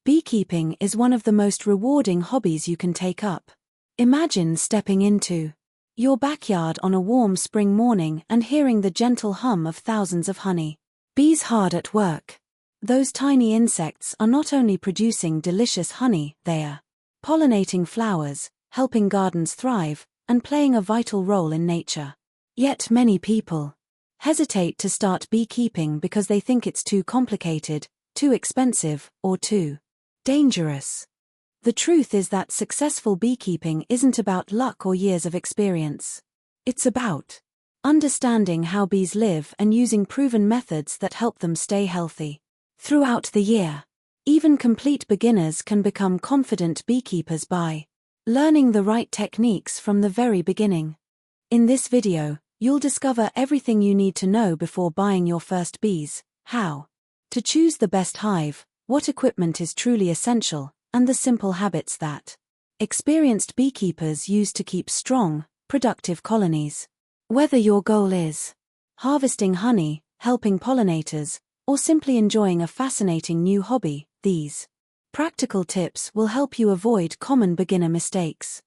Beekeeping is one of the most rewarding hobbies you can take up. Imagine stepping into your backyard on a warm spring morning and hearing the gentle hum of thousands of honey bees hard at work. Those tiny insects are not only producing delicious honey, they are pollinating flowers, helping gardens thrive, and playing a vital role in nature. Yet many people hesitate to start beekeeping because they think it's too complicated, too expensive, or too dangerous. The truth is that successful beekeeping isn't about luck or years of experience. It's about understanding how bees live and using proven methods that help them stay healthy throughout the year. Even complete beginners can become confident beekeepers by learning the right techniques from the very beginning. In this video, you'll discover everything you need to know before buying your first bees: how to choose the best hive, what equipment is truly essential, and the simple habits that experienced beekeepers use to keep strong, productive colonies. Whether your goal is harvesting honey, helping pollinators, or simply enjoying a fascinating new hobby, these practical tips will help you avoid common beginner mistakes.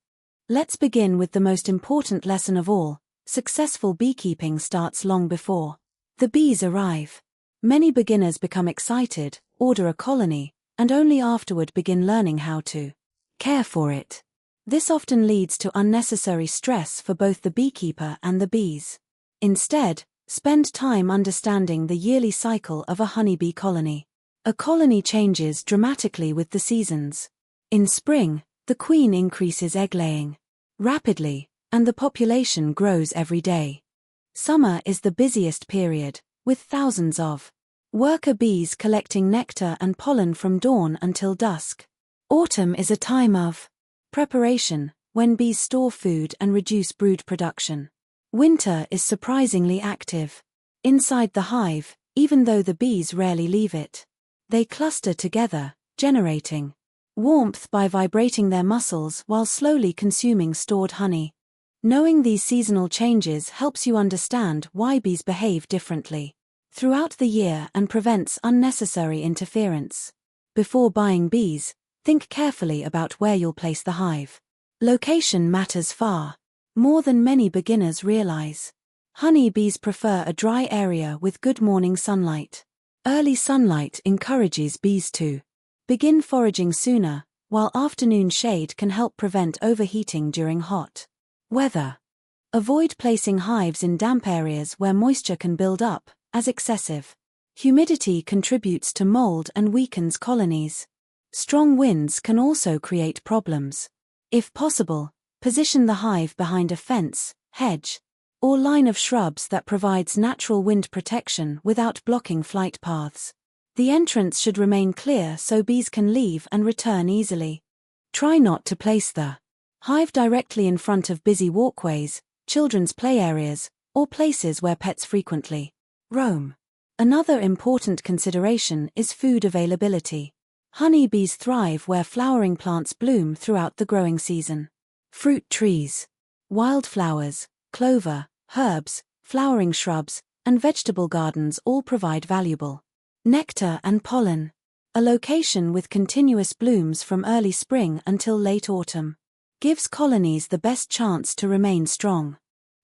Let's begin with the most important lesson of all: successful beekeeping starts long before the bees arrive. Many beginners become excited, order a colony, and only afterward begin learning how to care for it. This often leads to unnecessary stress for both the beekeeper and the bees. Instead, spend time understanding the yearly cycle of a honeybee colony. A colony changes dramatically with the seasons. In spring, the queen increases egg-laying rapidly, and the population grows every day. Summer is the busiest period, with thousands of worker bees collecting nectar and pollen from dawn until dusk. Autumn is a time of preparation, when bees store food and reduce brood production. Winter is surprisingly active. Inside the hive, even though the bees rarely leave it, they cluster together, generating warmth by vibrating their muscles while slowly consuming stored honey. Knowing these seasonal changes helps you understand why bees behave differently throughout the year and prevents unnecessary interference. Before buying bees, think carefully about where you'll place the hive. Location matters far more than many beginners realize. Honey bees prefer a dry area with good morning sunlight. Early sunlight encourages bees to begin foraging sooner, while afternoon shade can help prevent overheating during hot weather. Avoid placing hives in damp areas where moisture can build up, as excessive humidity contributes to mold and weakens colonies. Strong winds can also create problems. If possible, position the hive behind a fence, hedge, or line of shrubs that provides natural wind protection without blocking flight paths. The entrance should remain clear so bees can leave and return easily. Try not to place the hive directly in front of busy walkways, children's play areas, or places where pets frequently roam. Another important consideration is food availability. Honeybees thrive where flowering plants bloom throughout the growing season. Fruit trees, wildflowers, clover, herbs, flowering shrubs, and vegetable gardens all provide valuable nectar and pollen. A location with continuous blooms from early spring until late autumn gives colonies the best chance to remain strong.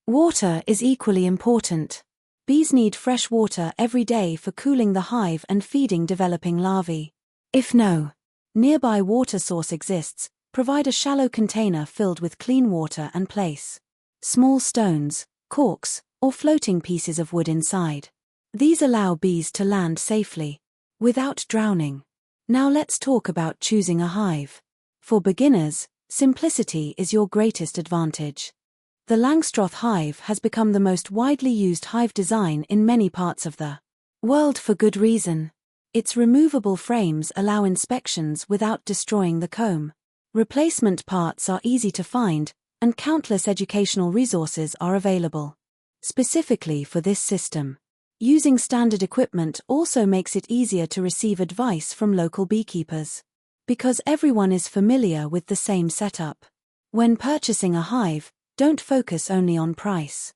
Water is equally important. Bees need fresh water every day for cooling the hive and feeding developing larvae. If no nearby water source exists, provide a shallow container filled with clean water and place small stones, corks, or floating pieces of wood inside. These allow bees to land safely without drowning. Now let's talk about choosing a hive. For beginners, simplicity is your greatest advantage. The Langstroth hive has become the most widely used hive design in many parts of the world for good reason. Its removable frames allow inspections without destroying the comb. Replacement parts are easy to find, and countless educational resources are available specifically for this system. Using standard equipment also makes it easier to receive advice from local beekeepers, because everyone is familiar with the same setup. When purchasing a hive, don't focus only on price.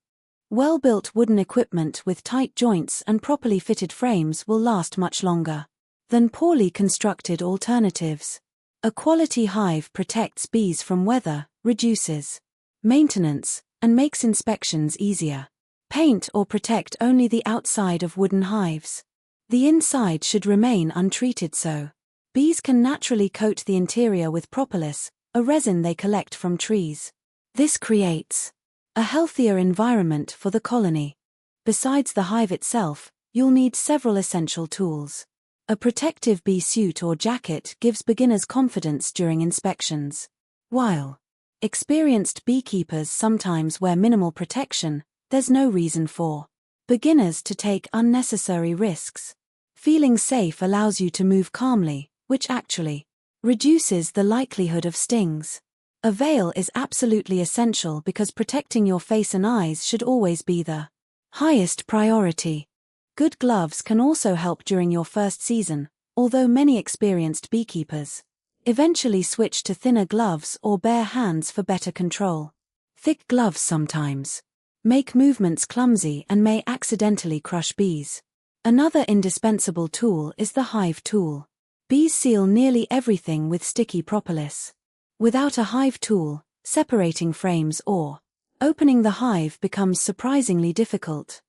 Well-built wooden equipment with tight joints and properly fitted frames will last much longer. than poorly constructed alternatives. A quality hive protects bees from weather, reduces maintenance, and makes inspections easier. Paint or protect only the outside of wooden hives. The inside should remain untreated so. Bees can naturally coat the interior with propolis, a resin they collect from trees. This creates a healthier environment for the colony. Besides the hive itself, you'll need several essential tools. A protective bee suit or jacket gives beginners confidence during inspections. While experienced beekeepers sometimes wear minimal protection, there's no reason for beginners to take unnecessary risks. Feeling safe allows you to move calmly, which actually reduces the likelihood of stings. A veil is absolutely essential because protecting your face and eyes should always be the highest priority. Good gloves can also help during your first season, although many experienced beekeepers eventually switch to thinner gloves or bare hands for better control. Thick gloves sometimes make movements clumsy and may accidentally crush bees. Another indispensable tool is the hive tool. Bees seal nearly everything with sticky propolis. Without a hive tool, separating frames or opening the hive becomes surprisingly difficult.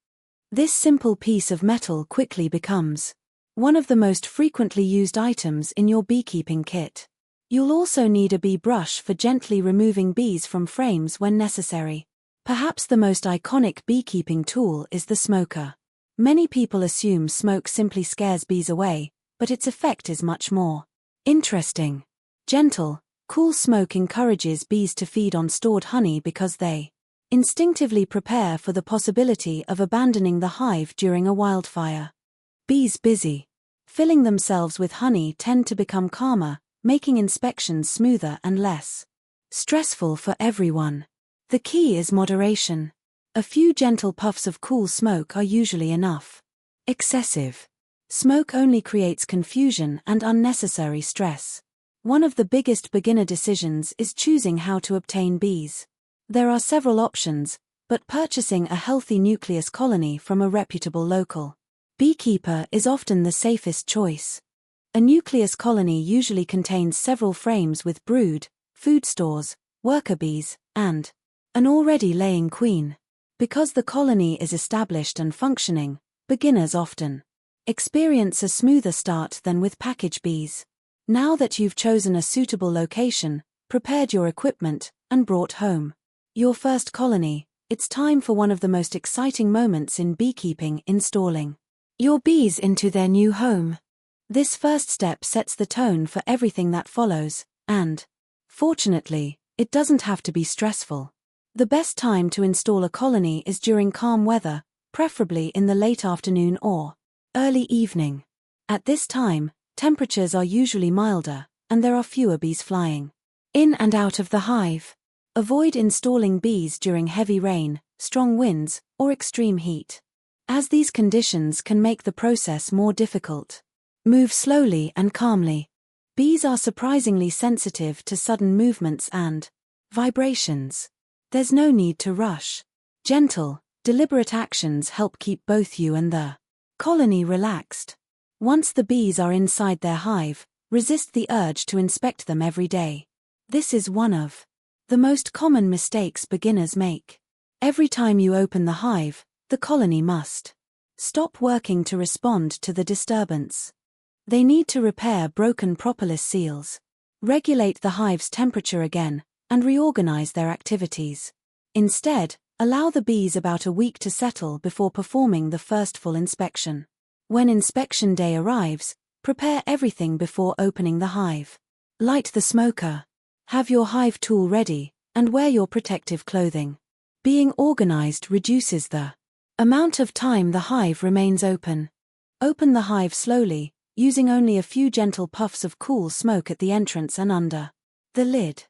This simple piece of metal quickly becomes one of the most frequently used items in your beekeeping kit. You'll also need a bee brush for gently removing bees from frames when necessary. Perhaps the most iconic beekeeping tool is the smoker. Many people assume smoke simply scares bees away, but its effect is much more interesting. Gentle, cool smoke encourages bees to feed on stored honey because they instinctively prepare for the possibility of abandoning the hive during a wildfire. Bees busy filling themselves with honey tend to become calmer, making inspections smoother and less stressful for everyone. The key is moderation. A few gentle puffs of cool smoke are usually enough. Excessive smoke only creates confusion and unnecessary stress. One of the biggest beginner decisions is choosing how to obtain bees. There are several options, but purchasing a healthy nucleus colony from a reputable local beekeeper is often the safest choice. A nucleus colony usually contains several frames with brood, food stores, worker bees, and an already laying queen. Because the colony is established and functioning, beginners often experience a smoother start than with package bees. Now that you've chosen a suitable location, prepared your equipment, and brought home your first colony, it's time for one of the most exciting moments in beekeeping: installing your bees into their new home. This first step sets the tone for everything that follows, and, fortunately, it doesn't have to be stressful. The best time to install a colony is during calm weather, preferably in the late afternoon or early evening. At this time, temperatures are usually milder, and there are fewer bees flying in and out of the hive. Avoid installing bees during heavy rain, strong winds, or extreme heat, as these conditions can make the process more difficult. Move slowly and calmly. Bees are surprisingly sensitive to sudden movements and vibrations. There's no need to rush. Gentle, deliberate actions help keep both you and the colony relaxed. Once the bees are inside their hive, resist the urge to inspect them every day. This is one of the most common mistakes beginners make. Every time you open the hive, the colony must stop working to respond to the disturbance. They need to repair broken propolis seals, regulate the hive's temperature again, and reorganize their activities. Instead, allow the bees about a week to settle before performing the first full inspection. When inspection day arrives, prepare everything before opening the hive. Light the smoker. Have your hive tool ready, and wear your protective clothing. Being organized reduces the amount of time the hive remains open. Open the hive slowly, using only a few gentle puffs of cool smoke at the entrance and under the lid.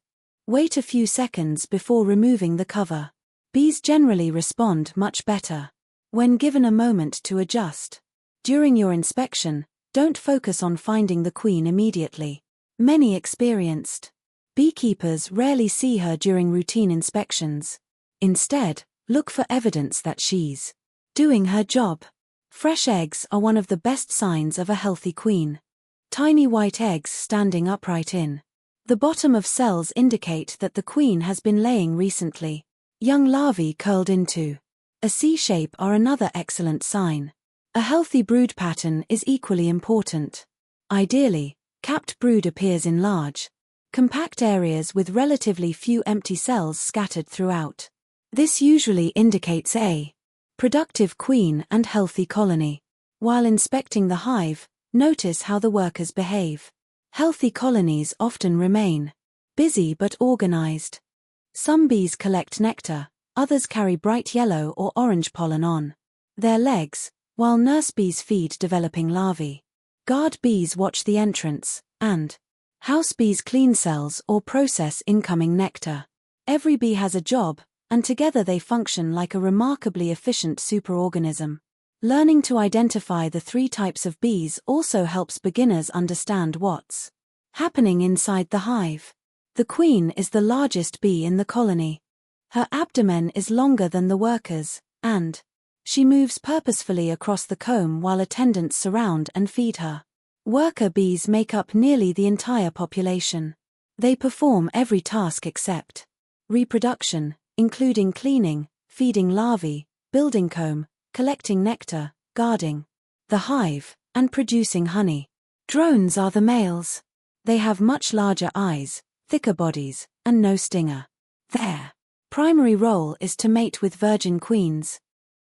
Wait a few seconds before removing the cover. Bees generally respond much better when given a moment to adjust. During your inspection, don't focus on finding the queen immediately. Many experienced beekeepers rarely see her during routine inspections. Instead, look for evidence that she's doing her job. Fresh eggs are one of the best signs of a healthy queen. tiny white eggs standing upright in the bottom of cells indicate that the queen has been laying recently. Young larvae curled into a C shape are another excellent sign. A healthy brood pattern is equally important. Ideally, capped brood appears in large, compact areas with relatively few empty cells scattered throughout. This usually indicates a productive queen and healthy colony. While inspecting the hive, notice how the workers behave. Healthy colonies often remain busy but organized. Some bees collect nectar, others carry bright yellow or orange pollen on their legs, while nurse bees feed developing larvae. Guard bees watch the entrance, and house bees clean cells or process incoming nectar. Every bee has a job, and together they function like a remarkably efficient superorganism. Learning to identify the three types of bees also helps beginners understand what's happening inside the hive. The queen is the largest bee in the colony. Her abdomen is longer than the workers, and she moves purposefully across the comb while attendants surround and feed her. Worker bees make up nearly the entire population. They perform every task except reproduction, including cleaning, feeding larvae, building comb, collecting nectar, guarding the hive, and producing honey. Drones are the males. They have much larger eyes, thicker bodies, and no stinger. Their primary role is to mate with virgin queens.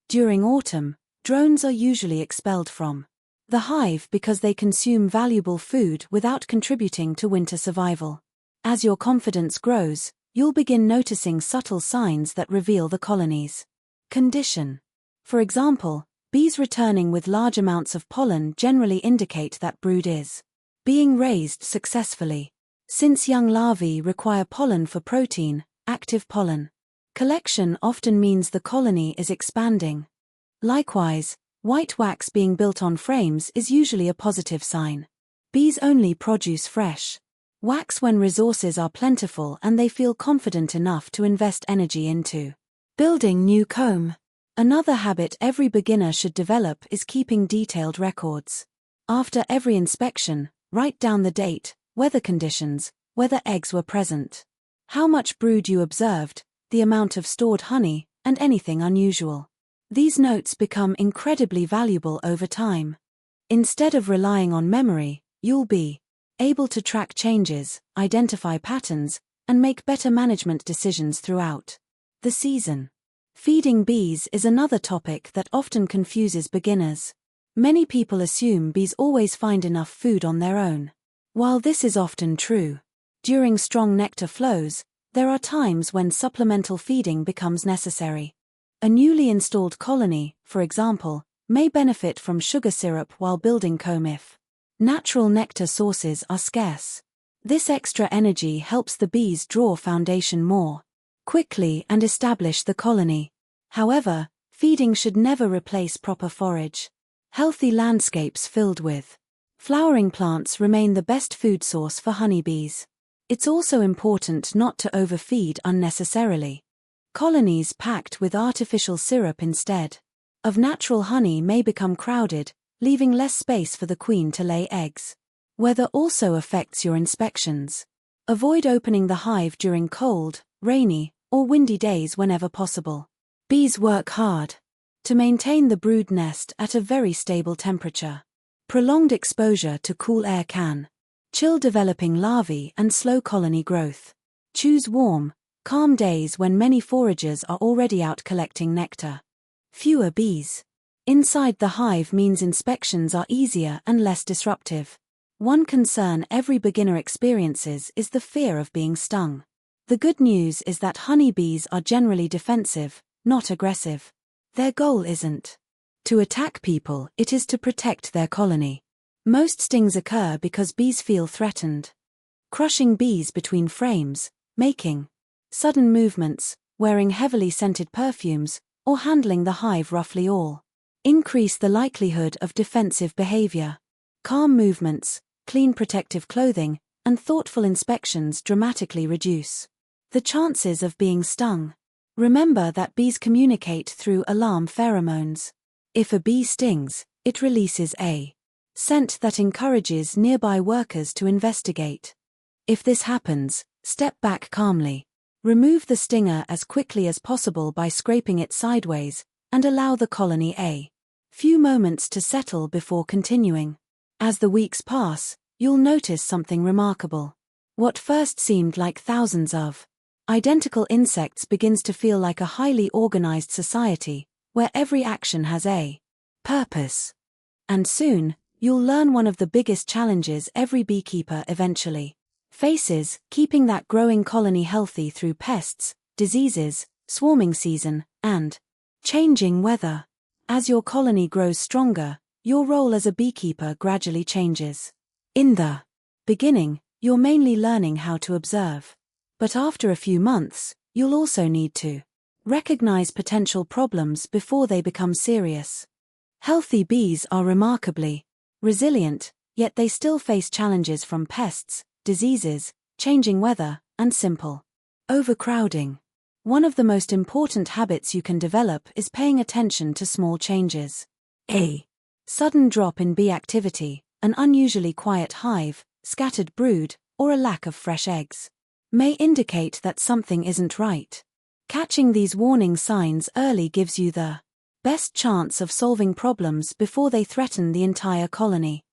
During autumn, drones are usually expelled from the hive because they consume valuable food without contributing to winter survival. As your confidence grows, you'll begin noticing subtle signs that reveal the colony's condition. For example, bees returning with large amounts of pollen generally indicate that brood is being raised successfully. Since young larvae require pollen for protein, active pollen collection often means the colony is expanding. Likewise, white wax being built on frames is usually a positive sign. Bees only produce fresh wax when resources are plentiful and they feel confident enough to invest energy into building new comb. Another habit every beginner should develop is keeping detailed records. After every inspection, write down the date, weather conditions, whether eggs were present, how much brood you observed, the amount of stored honey, and anything unusual. These notes become incredibly valuable over time. Instead of relying on memory, you'll be able to track changes, identify patterns, and make better management decisions throughout the season. Feeding bees is another topic that often confuses beginners. Many people assume bees always find enough food on their own. While this is often true, during strong nectar flows, there are times when supplemental feeding becomes necessary. A newly installed colony, for example, may benefit from sugar syrup while building comb if natural nectar sources are scarce. This extra energy helps the bees draw foundation more quickly and establish the colony. However, feeding should never replace proper forage. Healthy landscapes filled with flowering plants remain the best food source for honeybees. It's also important not to overfeed unnecessarily. Colonies packed with artificial syrup instead of natural honey may become crowded, leaving less space for the queen to lay eggs. Weather also affects your inspections. Avoid opening the hive during cold, rainy, or windy days whenever possible. Bees work hard to maintain the brood nest at a very stable temperature. Prolonged exposure to cool air can chill developing larvae and slow colony growth. Choose warm, calm days when many foragers are already out collecting nectar. Fewer bees inside the hive means inspections are easier and less disruptive. One concern every beginner experiences is the fear of being stung. The good news is that honeybees are generally defensive, not aggressive. Their goal isn't to attack people, it is to protect their colony. Most stings occur because bees feel threatened. Crushing bees between frames, making sudden movements, wearing heavily scented perfumes, or handling the hive roughly all increase the likelihood of defensive behavior. Calm movements, clean protective clothing, and thoughtful inspections dramatically reduce the chances of being stung. Remember that bees communicate through alarm pheromones. If a bee stings, it releases a scent that encourages nearby workers to investigate. If this happens, step back calmly. Remove the stinger as quickly as possible by scraping it sideways, and allow the colony a few moments to settle before continuing. As the weeks pass, you'll notice something remarkable. What first seemed like thousands of identical insects begins to feel like a highly organized society, where every action has a purpose. And soon, you'll learn one of the biggest challenges every beekeeper eventually faces: keeping that growing colony healthy through pests, diseases, swarming season, and changing weather. As your colony grows stronger, your role as a beekeeper gradually changes. In the beginning, you're mainly learning how to observe. But after a few months, you'll also need to recognize potential problems before they become serious. Healthy bees are remarkably resilient, yet they still face challenges from pests, diseases, changing weather, and simple overcrowding. One of the most important habits you can develop is paying attention to small changes. A sudden drop in bee activity, an unusually quiet hive, scattered brood, or a lack of fresh eggs may indicate that something isn't right. Catching these warning signs early gives you the best chance of solving problems before they threaten the entire colony.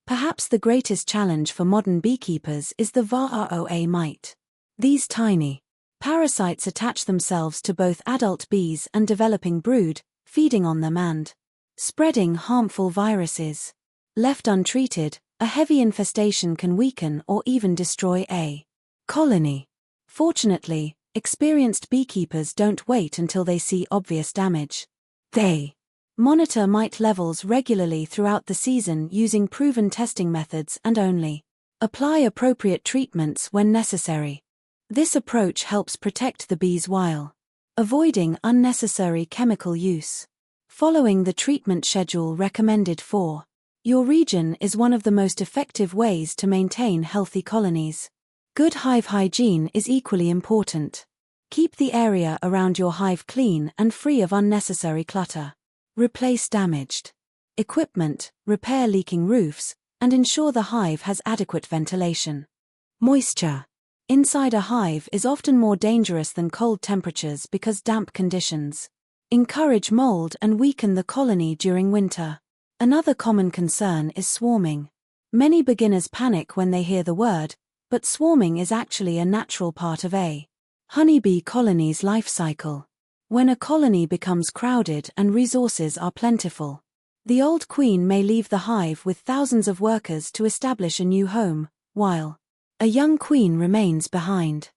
Perhaps the greatest challenge for modern beekeepers is the varroa mite. These tiny parasites attach themselves to both adult bees and developing brood, feeding on them and spreading harmful viruses. Left untreated, a heavy infestation can weaken or even destroy a colony. Fortunately, experienced beekeepers don't wait until they see obvious damage. They monitor mite levels regularly throughout the season using proven testing methods and only apply appropriate treatments when necessary. This approach helps protect the bees while avoiding unnecessary chemical use. Following the treatment schedule recommended for your region is one of the most effective ways to maintain healthy colonies. Good hive hygiene is equally important. Keep the area around your hive clean and free of unnecessary clutter. Replace damaged equipment, repair leaking roofs, and ensure the hive has adequate ventilation. Moisture inside a hive is often more dangerous than cold temperatures because damp conditions encourage mold and weaken the colony during winter. Another common concern is swarming. Many beginners panic when they hear the word, but swarming is actually a natural part of a honeybee colony's life cycle. When a colony becomes crowded and resources are plentiful, the old queen may leave the hive with thousands of workers to establish a new home, while a young queen remains behind.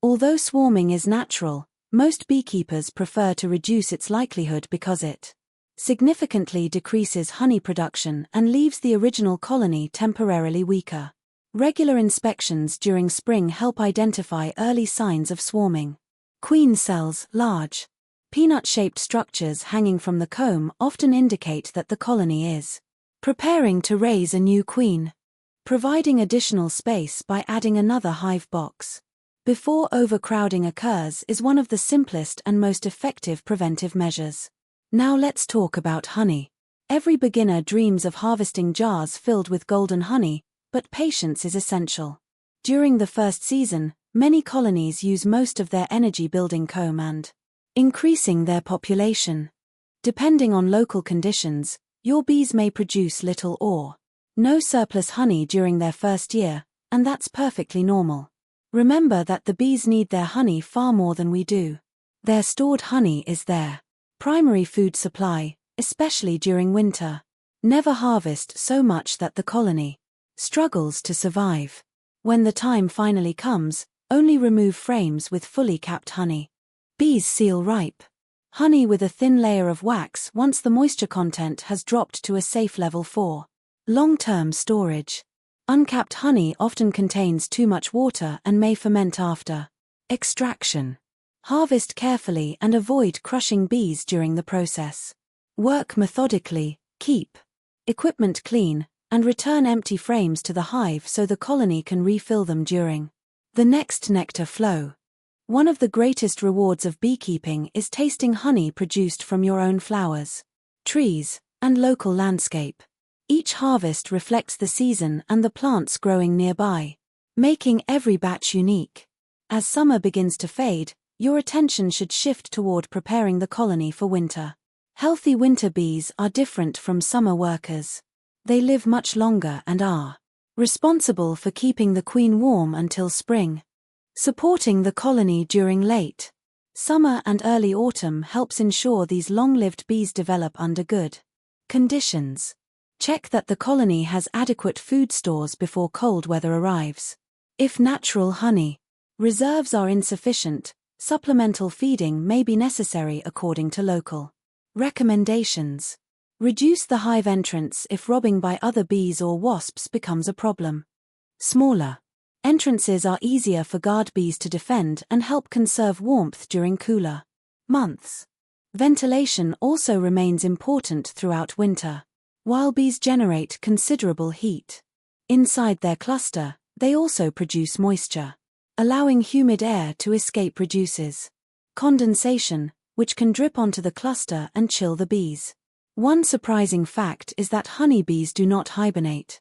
Although swarming is natural, most beekeepers prefer to reduce its likelihood because it significantly decreases honey production and leaves the original colony temporarily weaker. Regular inspections during spring help identify early signs of swarming. Queen cells, large, peanut-shaped structures hanging from the comb, often indicate that the colony is preparing to raise a new queen. Providing additional space by adding another hive box before overcrowding occurs is one of the simplest and most effective preventive measures. Now let's talk about honey. Every beginner dreams of harvesting jars filled with golden honey, but patience is essential. During the first season, many colonies use most of their energy building comb and increasing their population. Depending on local conditions, your bees may produce little or no surplus honey during their first year, and that's perfectly normal. Remember that the bees need their honey far more than we do. Their stored honey is their primary food supply, especially during winter. Never harvest so much that the colony struggles to survive. When the time finally comes, only remove frames with fully capped honey. Bees seal ripe honey with a thin layer of wax once the moisture content has dropped to a safe level for long-term storage. Uncapped honey often contains too much water and may ferment after extraction. Harvest carefully and avoid crushing bees during the process. Work methodically, keep equipment clean, and return empty frames to the hive so the colony can refill them during the next nectar flow. One of the greatest rewards of beekeeping is tasting honey produced from your own flowers, trees, and local landscape. Each harvest reflects the season and the plants growing nearby, making every batch unique. As summer begins to fade, your attention should shift toward preparing the colony for winter. Healthy winter bees are different from summer workers. They live much longer and are responsible for keeping the queen warm until spring. Supporting the colony during late summer and early autumn helps ensure these long-lived bees develop under good conditions. Check that the colony has adequate food stores before cold weather arrives. If natural honey reserves are insufficient, supplemental feeding may be necessary according to local recommendations. Reduce the hive entrance if robbing by other bees or wasps becomes a problem. Smaller entrances are easier for guard bees to defend and help conserve warmth during cooler months. Ventilation also remains important throughout winter. While bees generate considerable heat inside their cluster, they also produce moisture. Allowing humid air to escape reduces condensation, which can drip onto the cluster and chill the bees. One surprising fact is that honeybees do not hibernate.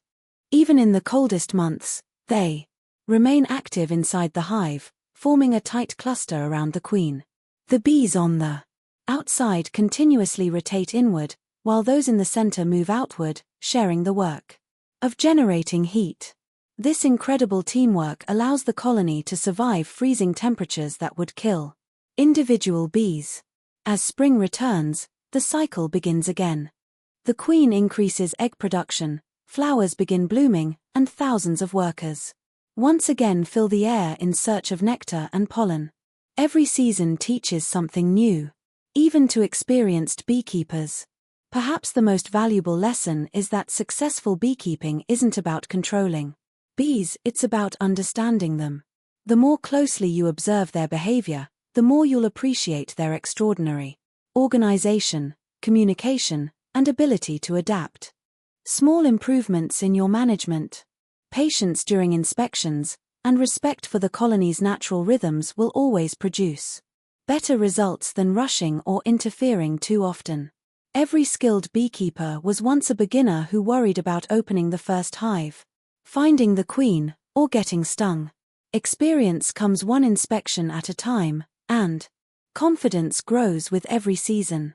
Even in the coldest months, they remain active inside the hive, forming a tight cluster around the queen. The bees on the outside continuously rotate inward, while those in the center move outward, sharing the work of generating heat. This incredible teamwork allows the colony to survive freezing temperatures that would kill individual bees. As spring returns, the cycle begins again. The queen increases egg production, flowers begin blooming, and thousands of workers once again fill the air in search of nectar and pollen. Every season teaches something new, even to experienced beekeepers. Perhaps the most valuable lesson is that successful beekeeping isn't about controlling bees, it's about understanding them. The more closely you observe their behavior, the more you'll appreciate their extraordinary organization, communication, and ability to adapt. Small improvements in your management, patience during inspections, and respect for the colony's natural rhythms will always produce better results than rushing or interfering too often. Every skilled beekeeper was once a beginner who worried about opening the first hive, finding the queen, or getting stung. Experience comes one inspection at a time, and confidence grows with every season.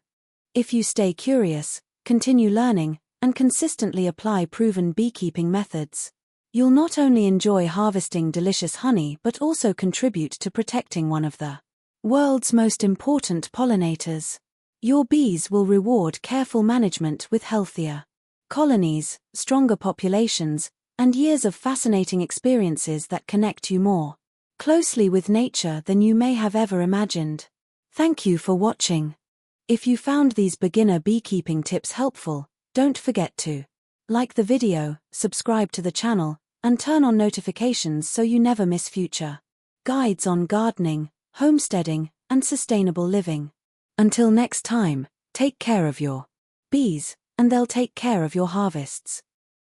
If you stay curious, continue learning, and consistently apply proven beekeeping methods, you'll not only enjoy harvesting delicious honey but also contribute to protecting one of the world's most important pollinators. Your bees will reward careful management with healthier colonies, stronger populations, and years of fascinating experiences that connect you more closely with nature than you may have ever imagined. Thank you for watching. If you found these beginner beekeeping tips helpful, don't forget to like the video, subscribe to the channel, and turn on notifications so you never miss future guides on gardening, homesteading, and sustainable living. Until next time, take care of your bees, and they'll take care of your harvests.